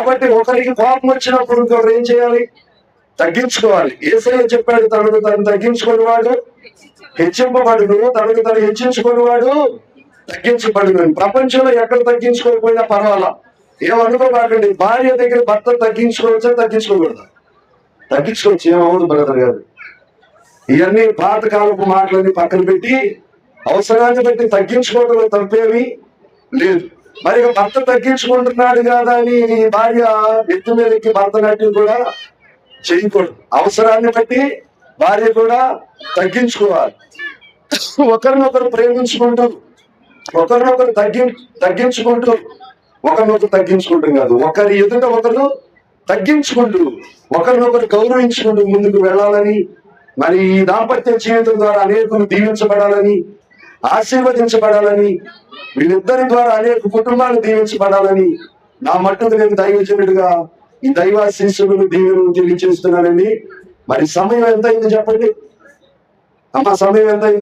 కాబట్టి ఒకరికి కోపం వచ్చినప్పుడు ఇంకొకరు ఏం చేయాలి? తగ్గించుకోవాలి. యేసయ్య చెప్పాడు, తనకు తను తగ్గించుకునేవాడు హెచ్చింపబడును, తనకు తను హెచ్చించుకునేవాడు తగ్గించబడును. ప్రపంచంలో ఎక్కడ తగ్గించుకోకపోయినా పర్వాలా, ఏమనుకోబాకండి. భార్య దగ్గర భర్త తగ్గించుకోవచ్చా తగ్గించుకోకూడదా? తగ్గించుకోవచ్చు, ఏమవుదు బ్రదర్ గారు. ఇవన్నీ పాతకాలపు మాటలన్నీ పక్కన పెట్టి అవసరాన్ని బట్టి తగ్గించుకోవడంలో తప్పేమి లేదు. మరి భర్త తగ్గించుకుంటున్నాడు కదా అని భార్య ఎత్తు మీదకి భరతనాట్యం కూడా చేయకూడదు. అవసరాన్ని బట్టి భార్య కూడా తగ్గించుకోవాలి. ఒకరినొకరు ప్రేమించుకుంటూ, ఒకరినొకరు తగ్గించుకుంటూ, ఒకరినొకరు తగ్గించుకుంటాం కాదు, ఒకరి ఎదుట ఒకరు తగ్గించుకుంటూ, ఒకరినొకరు గౌరవించుకుంటూ ముందుకు వెళ్ళాలని, మరి ఈ దాంపత్య జీవితం ద్వారా అనేకులు దీవించబడాలని, ఆశీర్వదించబడాలని, వీళ్ళిద్దరి ద్వారా అనేక కుటుంబాలు దీవించబడాలని నా మట్టుకు నేను దైవజనుడిగా ఈ దైవాశీస్సులను దీవెనలు తెలియజేస్తున్నానండి. మరి సమయం ఎంత అయింది చెప్పండి అమ్మా, సమయం ఎంత అయింది?